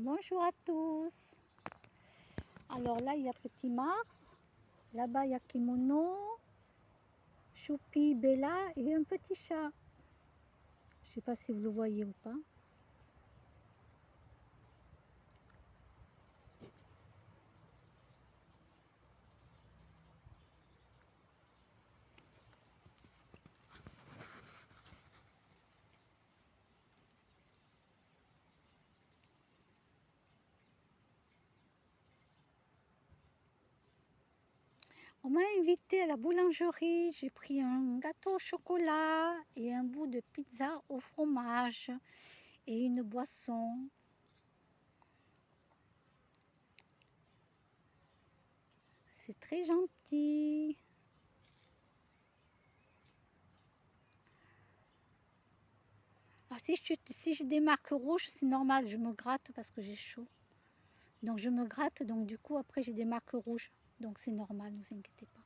Bonjour à tous. Alors là, il y a Petit Mars. Là-bas, il y a Kimono, Choupi, Bella et un petit chat. Je ne sais pas si vous le voyez ou pas. On m'a invité à la boulangerie. J'ai pris un gâteau au chocolat et un bout de pizza au fromage et une boisson. C'est très gentil. Alors si j'ai des marques rouges, c'est normal, je me gratte parce que j'ai chaud. Donc je me gratte, donc du coup après j'ai des marques rouges. Donc c'est normal, ne vous inquiétez pas.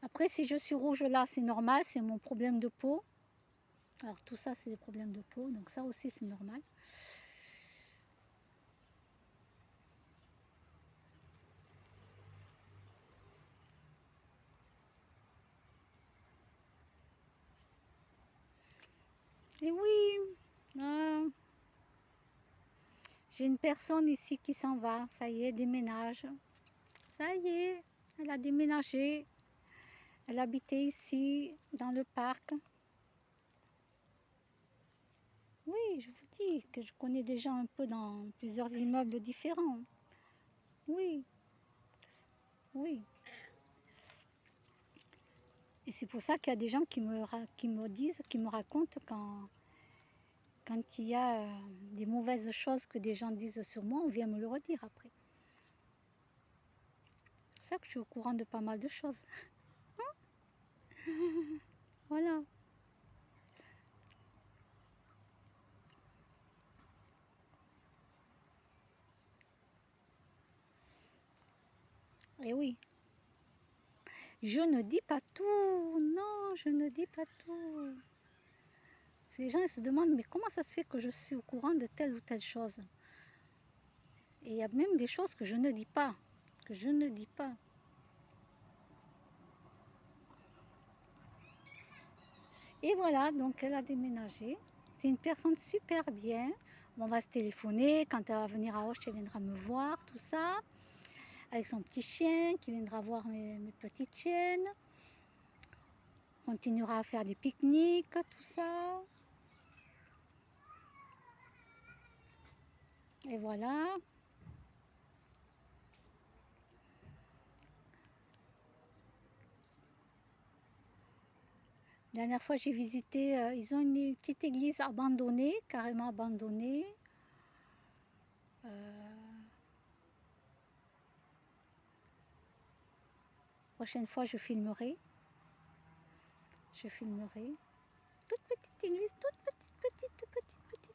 Après si je suis rouge là, c'est normal, c'est mon problème de peau. Alors tout ça c'est des problèmes de peau, donc ça aussi c'est normal. Et oui, ah, j'ai une personne ici qui s'en va, ça y est, déménage. Ça y est, elle a déménagé. Elle habitait ici, dans le parc. Oui, je vous dis que je connais déjà un peu dans plusieurs immeubles différents. Oui, oui. Et c'est pour ça qu'il y a des gens qui me disent, qui me racontent quand il y a des mauvaises choses que des gens disent sur moi, on vient me le redire après. C'est ça que je suis au courant de pas mal de choses. Voilà. Et oui, je ne dis pas tout. Non, je ne dis pas tout. Ces gens ils se demandent, mais comment ça se fait que je suis au courant de telle ou telle chose? Et il y a même des choses que je ne dis pas. Que je ne dis pas. Et voilà, donc elle a déménagé. C'est une personne super bien. On va se téléphoner. Quand elle va venir à Auch, elle viendra me voir, tout ça. Avec son petit chien qui viendra voir mes petites chiennes. On continuera à faire des pique-niques, tout ça. Et voilà. La dernière fois, j'ai visité, ils ont une petite église abandonnée, carrément abandonnée. Prochaine fois, je filmerai. Je filmerai. Toute petite église, toute petite.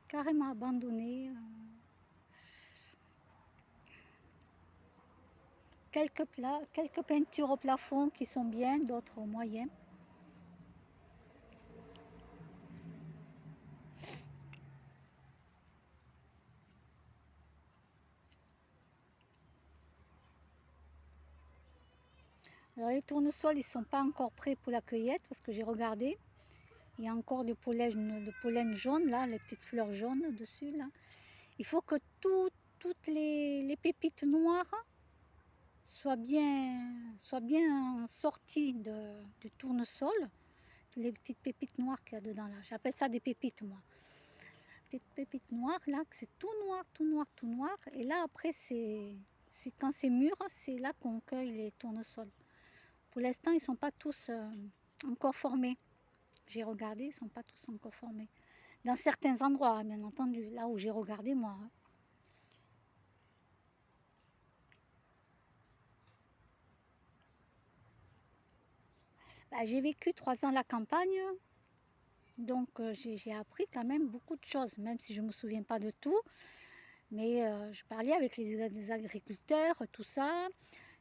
Carrément abandonnée. Quelques peintures au plafond qui sont bien, d'autres moyennes. Alors les tournesols, ils ne sont pas encore prêts pour la cueillette parce que j'ai regardé. Il y a encore du pollen jaune, là, les petites fleurs jaunes dessus. Là. Il faut que toutes les pépites noires soient bien sorties du tournesol. Les petites pépites noires qu'il y a dedans là. J'appelle ça des pépites moi. Petites pépites noires là, que c'est tout noir, tout noir, tout noir. Et là après c'est quand c'est mûr, c'est là qu'on cueille les tournesols. Pour l'instant ils ne sont pas tous encore formés. J'ai regardé, ils ne sont pas tous encore formés. Dans certains endroits, bien entendu, là où j'ai regardé moi. Bah, j'ai vécu 3 ans à la campagne, donc j'ai appris quand même beaucoup de choses, même si je ne me souviens pas de tout. Mais je parlais avec les agriculteurs, tout ça.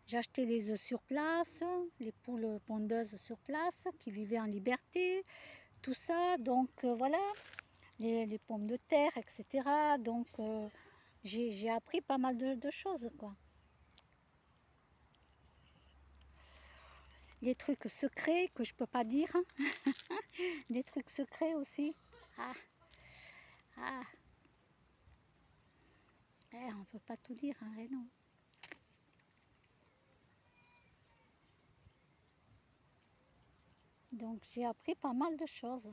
J'achetais les œufs sur place, les poules pondeuses sur place qui vivaient en liberté, tout ça. Donc voilà, les pommes de terre, etc. Donc j'ai appris pas mal de choses, quoi. Des trucs secrets que je peux pas dire, hein. Des trucs secrets aussi. Ah, ah, on peut pas tout dire, hein, non. Donc j'ai appris pas mal de choses.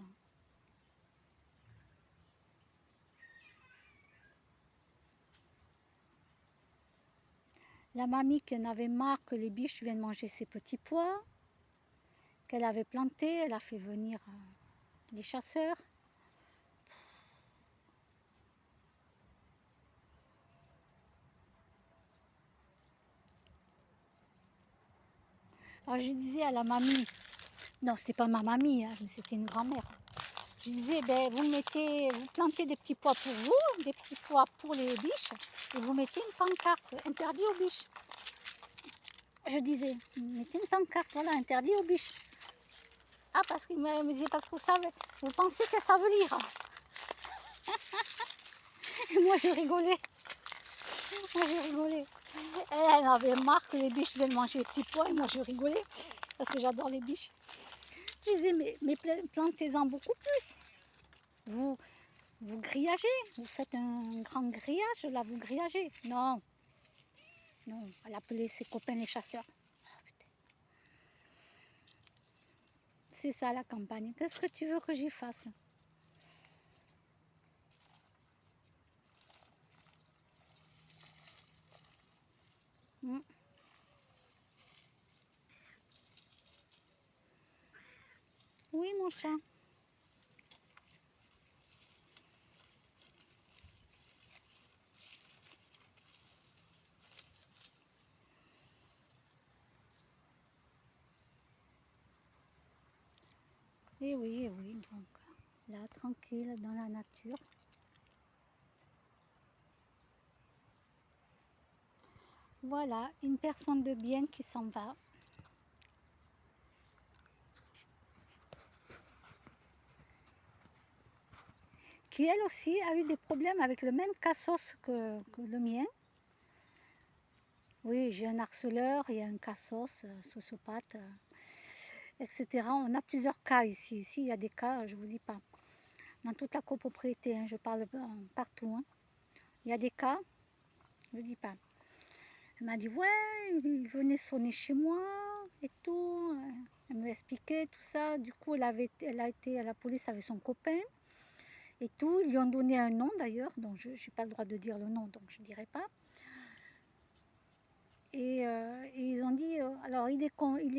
La mamie qui en avait marre que les biches viennent manger ses petits pois, qu'elle avait plantés, elle a fait venir des chasseurs. Alors je disais à la mamie, non c'était pas ma mamie, hein, mais c'était une grand-mère. Je disais, ben, vous plantez des petits pois pour vous, des petits pois pour les biches, et vous mettez une pancarte, interdit aux biches. Je disais, mettez une pancarte, voilà, interdit aux biches. Ah, parce qu'il me disait, parce que vous pensez qu'elles savent lire. Et moi je rigolais, Elle avait marre que les biches viennent manger les petits pois, et moi je rigolais, parce que j'adore les biches. Je disais, mais plantez-en beaucoup plus. Vous, vous grillagez, vous faites un grand grillage, là, vous grillagez. Non, non, elle appelait ses copains les chasseurs. C'est ça la campagne. Qu'est-ce que tu veux que j'y fasse? Hmm. Oui, mon chat. Eh oui, donc là, tranquille, dans la nature. Voilà, une personne de bien qui s'en va. Qui elle aussi a eu des problèmes avec le même cassos que le mien. Oui, j'ai un harceleur, il y a un cassos, sociopathe, etc. On a plusieurs cas ici. Ici, il y a des cas, je ne vous dis pas. Dans toute la copropriété, hein, je parle partout. Hein. Il y a des cas, je ne vous dis pas. Elle m'a dit, ouais, il venait sonner chez moi et tout. Elle me expliquait tout ça. Du coup, elle a été à la police avec son copain et tout. Ils lui ont donné un nom d'ailleurs, donc je n'ai pas le droit de dire le nom, donc je ne dirai pas. Et ils ont dit, alors il est grand, il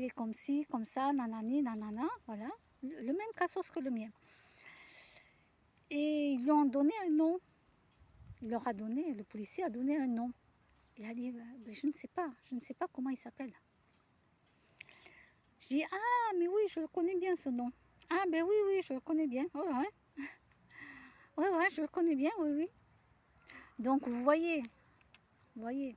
est comme ci, comme ça, nanani, nanana, voilà. Le même cassos que le mien. Et ils lui ont donné un nom. Il leur a donné, le policier a donné un nom. Il a dit, ben, je ne sais pas comment il s'appelle. Je dis, ah, mais oui, je le connais bien ce nom. Ah, ben oui, oui, je le connais bien. Oh, ouais, ouais, je le connais bien, oui, oui. Donc, vous voyez, il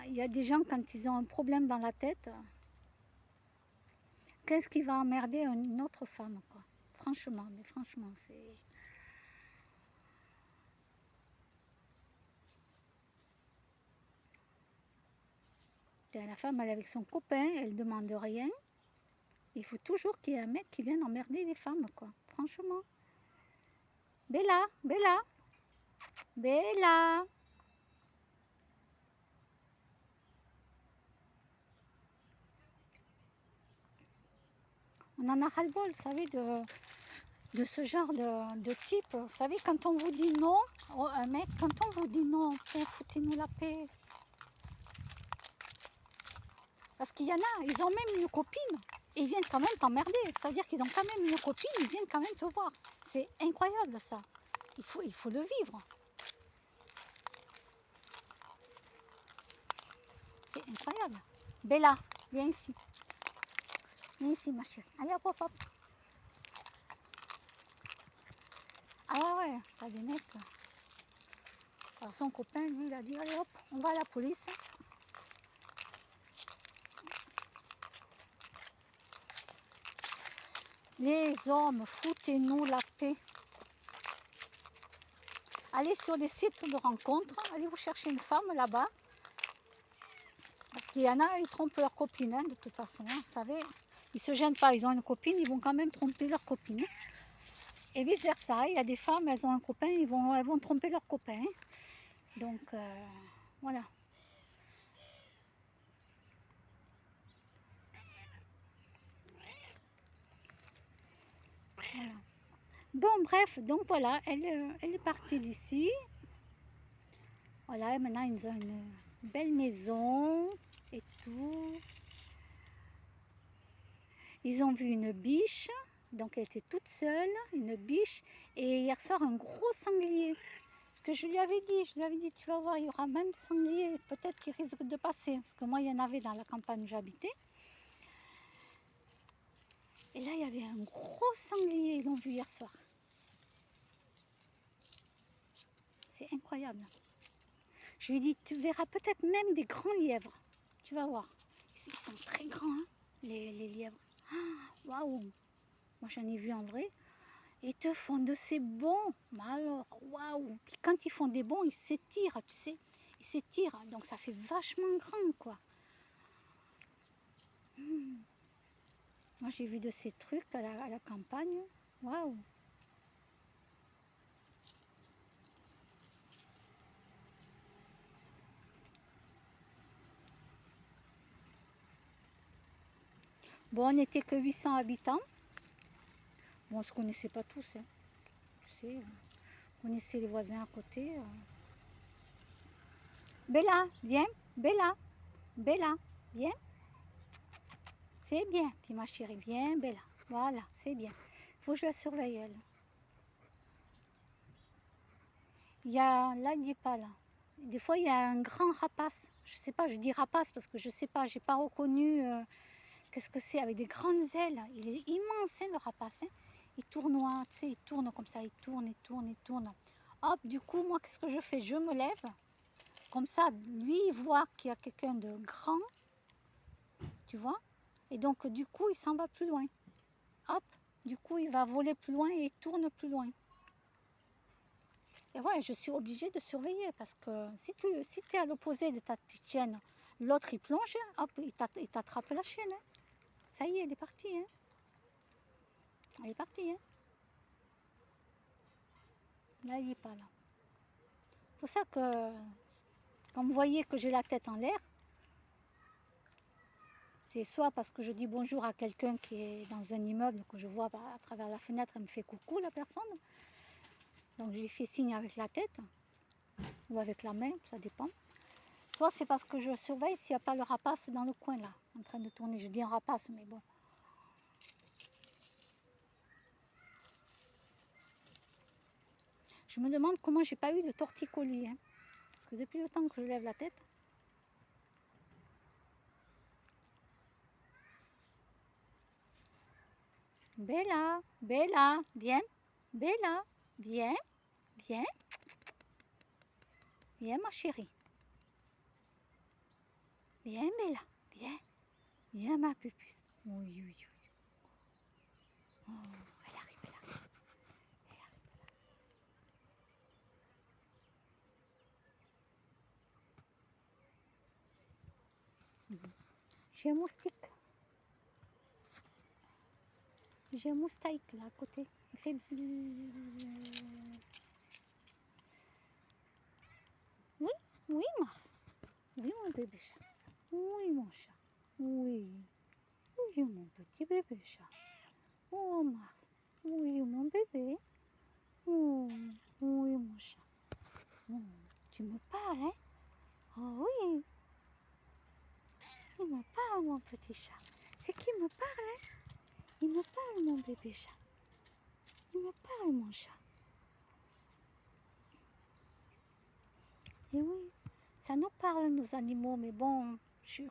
y a des gens, quand ils ont un problème dans la tête, qu'est-ce qui va emmerder une autre femme, quoi. Franchement, mais franchement, c'est... La femme, elle est avec son copain, elle demande rien. Il faut toujours qu'il y ait un mec qui vienne emmerder les femmes, quoi. Franchement. Bella, Bella, Bella. On en a ras-le-bol, vous savez, de ce genre de type. Vous savez, quand on vous dit non, oh, un mec, quand on vous dit non, foutez-nous la paix. Parce qu'il y en a, ils ont même une copine et ils viennent quand même t'emmerder. C'est-à-dire qu'ils ont quand même une copine, ils viennent quand même te voir. C'est incroyable ça. Il faut le vivre. C'est incroyable. Bella, viens ici. Viens ici, ma chérie. Allez, hop, hop, hop. Ah ouais, t'as des mecs. Alors son copain, lui, il a dit, allez hop, on va à la police. Les hommes, foutez-nous la paix. Allez sur des sites de rencontres, allez vous chercher une femme là-bas. Parce qu'il y en a, ils trompent leur copine, hein, de toute façon. Hein, vous savez, ils ne se gênent pas, ils ont une copine, ils vont quand même tromper leur copine. Et vice versa, il y a des femmes, elles ont un copain, elles vont tromper leur copain. Donc, voilà. Voilà. Bon, bref, donc voilà, elle est partie d'ici. Voilà, et maintenant ils ont une belle maison et tout. Ils ont vu une biche, donc elle était toute seule, une biche. Et hier soir, un gros sanglier. Que je lui avais dit, tu vas voir, il y aura même des sangliers, peut-être qu'ils risquent de passer. Parce que moi, il y en avait dans la campagne où j'habitais. Et là, il y avait un gros sanglier, ils l'ont vu hier soir. C'est incroyable. Je lui ai dit, tu verras peut-être même des grands lièvres. Tu vas voir. Ils sont très grands, hein, les lièvres. Waouh! Moi, j'en ai vu en vrai. Ils te font de ces bonds. Mais alors, waouh! Puis quand ils font des bonds, ils s'étirent, tu sais. Ils s'étirent. Donc, ça fait vachement grand, quoi. Moi, j'ai vu de ces trucs à la campagne. Waouh! Bon, on n'était que 800 habitants. Bon, on ne se connaissait pas tous, hein. Tu sais, on connaissait les voisins à côté. Bella, viens. Bella, Bella, viens. C'est bien. Puis ma chérie, viens, Bella. Voilà, c'est bien. Il faut que je la surveille, elle. Là, il n'est pas là. Des fois, il y a un grand rapace. Je sais pas, je dis rapace parce que je sais pas, j'ai pas reconnu qu'est-ce que c'est avec des grandes ailes. Il est immense, hein, le rapace. Hein. Il tournoie, tu sais, il tourne comme ça, il tourne, il tourne, il tourne. Hop, du coup, moi, qu'est-ce que je fais? Je me lève. Comme ça, lui, il voit qu'il y a quelqu'un de grand, tu vois. Et donc, du coup, il s'en va plus loin. Hop, du coup, il va voler plus loin et il tourne plus loin. Et ouais, je suis obligée de surveiller parce que si tu es à l'opposé de ta petite chienne, l'autre il plonge, hop, il t'attrape la chienne. Hein. Ça y est, elle est partie. Hein. Elle est partie. Hein. Là, il n'est pas là. C'est pour ça que quand vous voyez que j'ai la tête en l'air, c'est soit parce que je dis bonjour à quelqu'un qui est dans un immeuble que je vois à travers la fenêtre, elle me fait coucou la personne. Donc je lui fais signe avec la tête ou avec la main, ça dépend. Soit c'est parce que je surveille s'il n'y a pas le rapace dans le coin là, en train de tourner. Je dis un rapace, mais bon. Je me demande comment j'ai pas eu de torticolis. Hein. Parce que depuis le temps que je lève la tête. Bella, Bella, viens. Bella, viens, viens. Viens ma chérie. Viens Bella, viens. Viens ma pupuce. Oui, oui, oui. Oh, elle arrive, elle arrive. Elle arrive. J'ai un moustique. J'ai un moustique là à côté. Il fait bzz, bzz, bzz, bzz. Oui, oui, Mars. Oui, mon bébé chat. Oui, mon chat. Oui. Oui, mon petit bébé chat. Oh, Mars. Oui, mon bébé. Oh, oui, mon chat. Oh, tu me parles, hein? Oh oui. Il me parle, mon petit chat. C'est qui me parle, hein? Il me parle, mon bébé chat. Il me parle, mon chat. Et oui, ça nous parle, nos animaux, mais bon,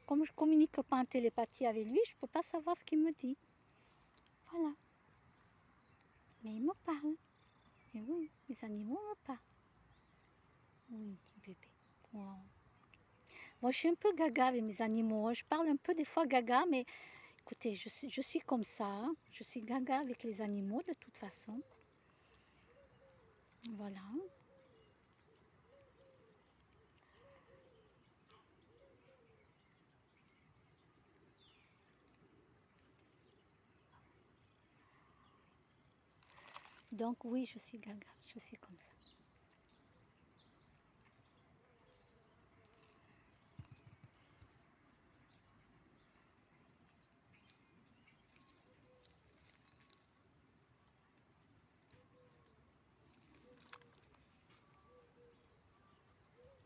comme je communique pas en télépathie avec lui, je ne peux pas savoir ce qu'il me dit. Voilà. Mais il me parle. Et oui, les animaux me parlent. Oui, petit bébé. Wow. Moi, je suis un peu gaga avec mes animaux. Je parle un peu des fois gaga, mais écoutez, je suis comme ça, hein. Je suis gaga avec les animaux de toute façon. Voilà. Donc oui, je suis gaga, je suis comme ça.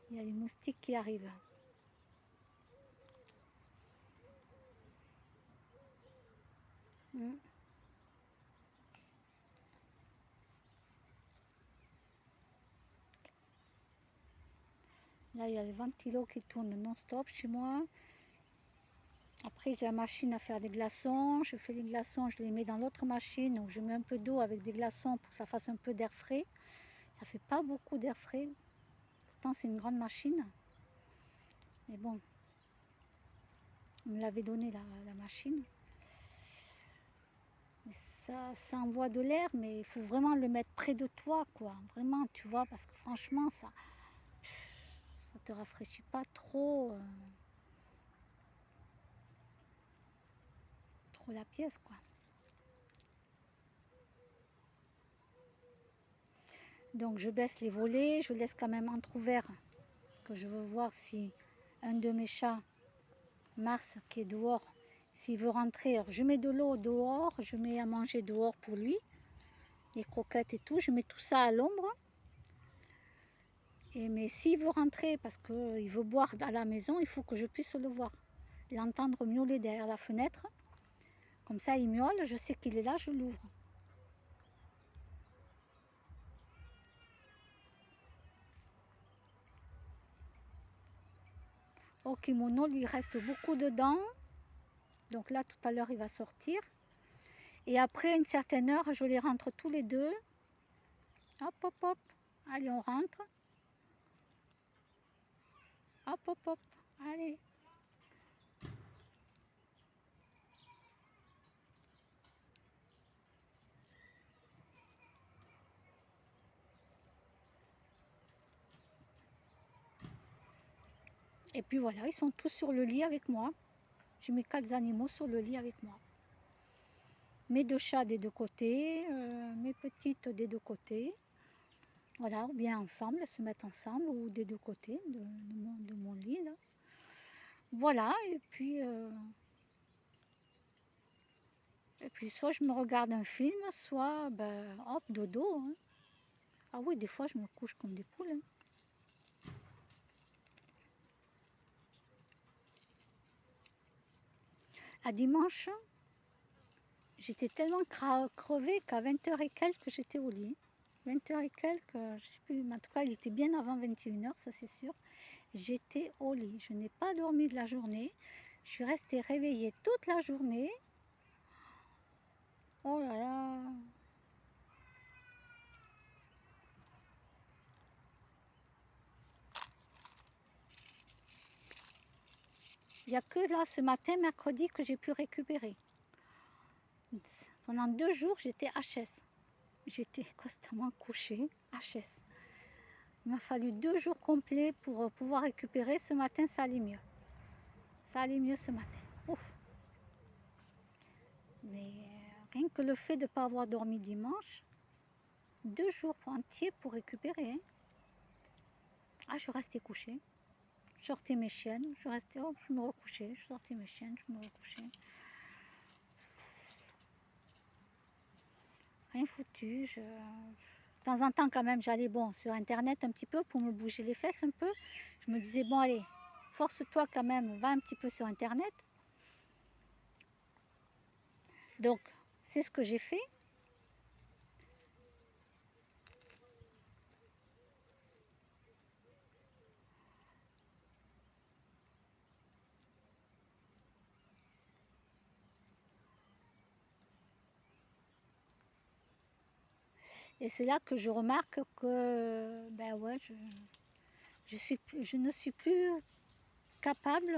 Il y a les moustiques qui arrivent. Mm. Là, il y a les ventilos qui tournent non-stop chez moi. Après, j'ai la machine à faire des glaçons. Je fais les glaçons, je les mets dans l'autre machine où je mets un peu d'eau avec des glaçons pour que ça fasse un peu d'air frais. Ça fait pas beaucoup d'air frais. Pourtant, c'est une grande machine. Mais bon, on me l'avait donné la machine. Mais ça envoie de l'air, mais il faut vraiment le mettre près de toi, quoi. Vraiment, tu vois, parce que franchement, ça te rafraîchit pas trop la pièce, quoi. Donc je baisse les volets, je laisse quand même entrouvert parce que je veux voir si un de mes chats, Mars, qui est dehors, s'il veut rentrer. Alors, je mets de l'eau dehors, je mets à manger dehors pour lui, les croquettes et tout, je mets tout ça à l'ombre. Mais s'il veut rentrer parce qu'il veut boire à la maison, il faut que je puisse le voir, l'entendre miauler derrière la fenêtre. Comme ça, il miaule, je sais qu'il est là, je l'ouvre. Au kimono, lui reste beaucoup dedans. Donc là, tout à l'heure, il va sortir. Et après une certaine heure, je les rentre tous les deux. Hop, hop, hop. Allez, on rentre. Hop, hop, hop. Allez. Et puis voilà, ils sont tous sur le lit avec moi. J'ai mes 4 animaux sur le lit avec moi. Mes 2 chats des 2 côtés, mes petites des 2 côtés. Voilà, ou bien ensemble, elles se mettent ensemble ou des 2 côtés de mon lit. Là. Voilà, et puis soit je me regarde un film, soit ben, hop, dodo. Hein. Ah oui, des fois je me couche comme des poules. Hein. À dimanche, j'étais tellement crevée qu'à 20h et quelques, j'étais au lit. 20h et quelques, je sais plus, mais en tout cas, il était bien avant 21h, ça c'est sûr. J'étais au lit. Je n'ai pas dormi de la journée. Je suis restée réveillée toute la journée. Oh là là. Il n'y a que là, ce matin, mercredi, que j'ai pu récupérer. Pendant 2 jours, j'étais HS. J'étais constamment couchée, HS. Il m'a fallu 2 jours complets pour pouvoir récupérer. Ce matin, ça allait mieux. Ça allait mieux ce matin. Ouf. Mais rien que le fait de ne pas avoir dormi dimanche, 2 jours entiers pour récupérer. Hein. Ah, je suis restée couchée. Je sortais mes chiennes, je restais, oh, je me recouchais. Je sortais mes chiennes, je me recouchais. Rien foutu. De temps en temps, quand même, j'allais bon, sur Internet un petit peu pour me bouger les fesses un peu. Je me disais, bon, allez, force-toi quand même, va un petit peu sur Internet. Donc, c'est ce que j'ai fait. Et c'est là que je remarque que, ben ouais, je ne suis plus capable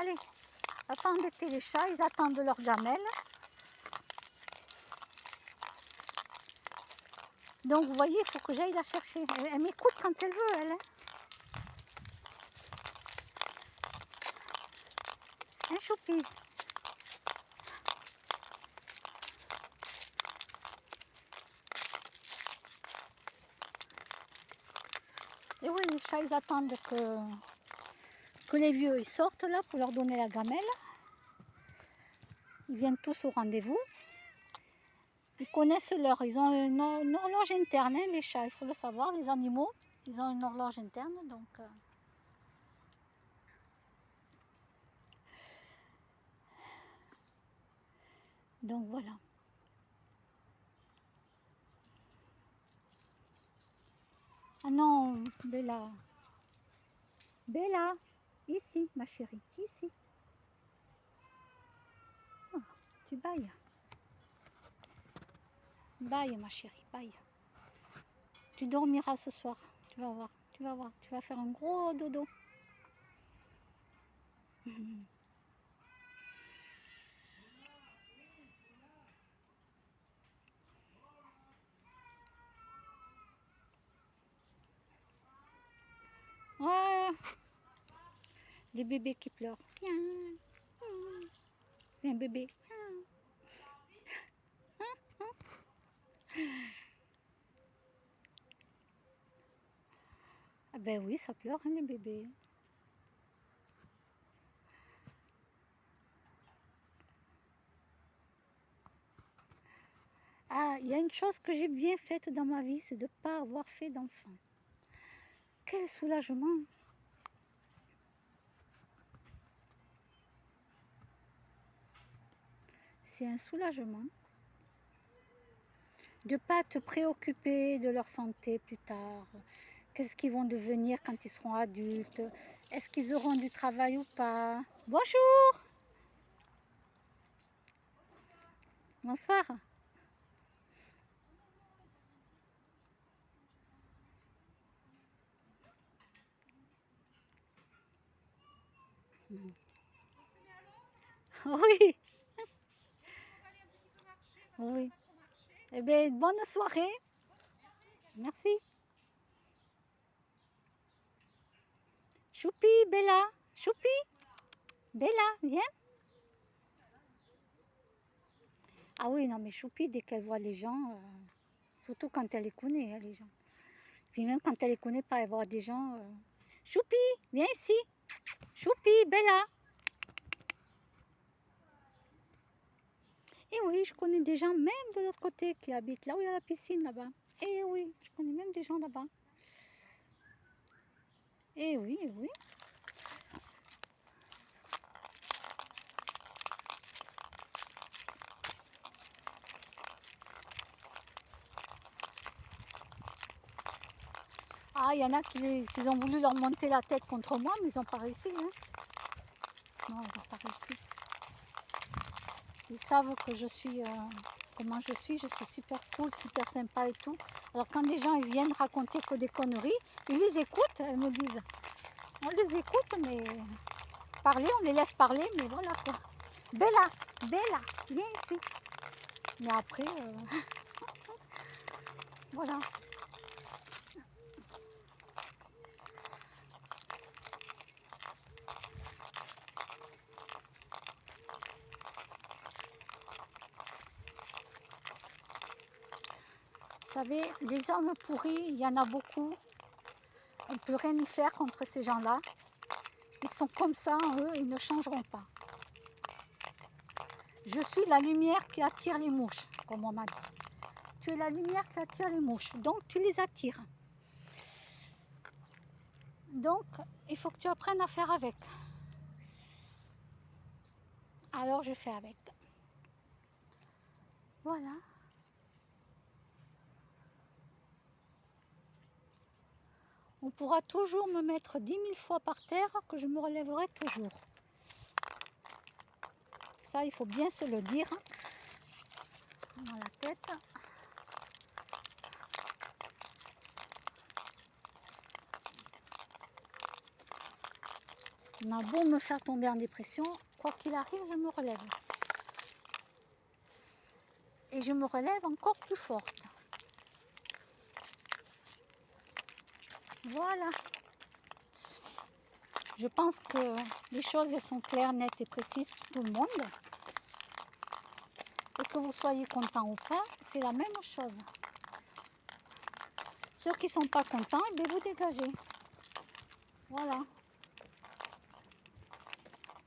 Allez, va pas embêter les chats, ils attendent leur gamelle. Donc vous voyez, il faut que j'aille la chercher. Elle m'écoute quand elle veut, elle. Hein. Hein, Choupi? Et oui, les chats, ils attendent que les vieux ils sortent là pour leur donner la gamelle. Ils viennent tous au rendez-vous. Ils connaissent l'heure. Ils ont une horloge interne, hein, les chats, il faut le savoir. Les animaux, ils ont une horloge interne. Donc voilà. Ah non, Bella. Bella, ici, ma chérie, ici. Oh, tu bailles. Baille, ma chérie, baille. Tu dormiras ce soir, tu vas voir, tu vas voir, tu vas faire un gros dodo. Ouais, les bébés qui pleurent. Un bébé. Ah ben oui, ça pleure, hein, les bébés. Ah, il y a une chose que j'ai bien faite dans ma vie, c'est de ne pas avoir fait d'enfant. Quel soulagement! C'est un soulagement de ne pas te préoccuper de leur santé plus tard. Qu'est-ce qu'ils vont devenir quand ils seront adultes? Est-ce qu'ils auront du travail ou pas? Bonjour! Bonsoir! Oui, oui. Eh bien, bonne soirée. Merci. Choupi, Bella. Choupi, Bella, viens. Ah oui, non, mais Choupi, dès qu'elle voit les gens, surtout quand elle les connaît, hein, les gens. Puis même quand elle les connaît pas, elle voit des gens. Choupi, viens ici. Choupi, Bella. Et oui, je connais des gens, même de l'autre côté, qui habitent là où il y a la piscine, là-bas. Et oui, je connais même des gens là-bas. Et oui, et oui. Ah, il y en a qui ont voulu leur monter la tête contre moi, mais ils n'ont pas réussi. Hein. Non, ils n'ont pas réussi. Ils savent que je suis, comment je suis super cool, super sympa et tout. Alors quand les gens ils viennent raconter que des conneries, ils les écoutent, elles me disent. On les écoute, mais parler, on les laisse parler, mais voilà quoi. Bella, Bella, viens ici. Mais après, voilà. Vous savez, les hommes pourris, il y en a beaucoup. On ne peut rien y faire contre ces gens-là. Ils sont comme ça, eux, ils ne changeront pas. Je suis la lumière qui attire les mouches, comme on m'a dit. Tu es la lumière qui attire les mouches, donc tu les attires. Donc, il faut que tu apprennes à faire avec. Alors, je fais avec. Voilà. On pourra toujours me mettre 10 000 fois par terre que je me relèverai toujours. Ça, il faut bien se le dire dans la tête. On a beau me faire tomber en dépression, quoi qu'il arrive, je me relève. Et je me relève encore plus forte. Voilà. Je pense que les choses elles sont claires, nettes et précises pour tout le monde. Et que vous soyez content ou pas, c'est la même chose. Ceux qui ne sont pas contents, eh bien, vous dégagez. Voilà.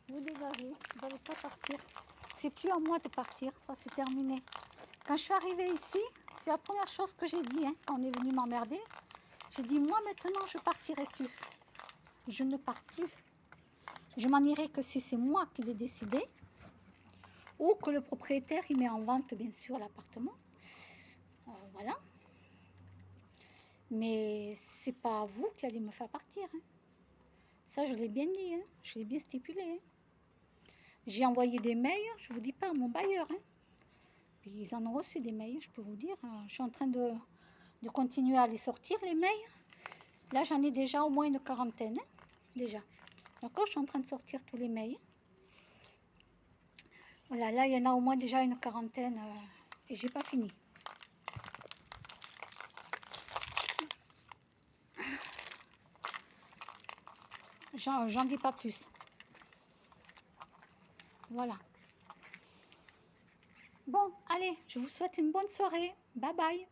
Vous dégagez. Vous n'allez pas partir. C'est plus à moi de partir. Ça, c'est terminé. Quand je suis arrivée ici, c'est la première chose que j'ai dit. Hein, quand on est venu m'emmerder. J'ai dit, moi, maintenant, je ne partirai plus. Je ne pars plus. Je m'en irai que si c'est moi qui l'ai décidé. Ou que le propriétaire, il met en vente, bien sûr, l'appartement. Voilà. Mais c'est pas vous qui allez me faire partir. Hein. Ça, je l'ai bien dit. Hein. Je l'ai bien stipulé. Hein. J'ai envoyé des mails, je ne vous dis pas, à mon bailleur. Hein. Puis ils en ont reçu des mails, je peux vous dire. Je suis en train de continuer à les sortir, les mails. Là, j'en ai déjà au moins une quarantaine. Hein, déjà. D'accord, je suis en train de sortir tous les mails. Voilà, là, il y en a au moins déjà une quarantaine et j'ai pas fini. J'en dis pas plus. Voilà. Bon, allez, je vous souhaite une bonne soirée. Bye bye.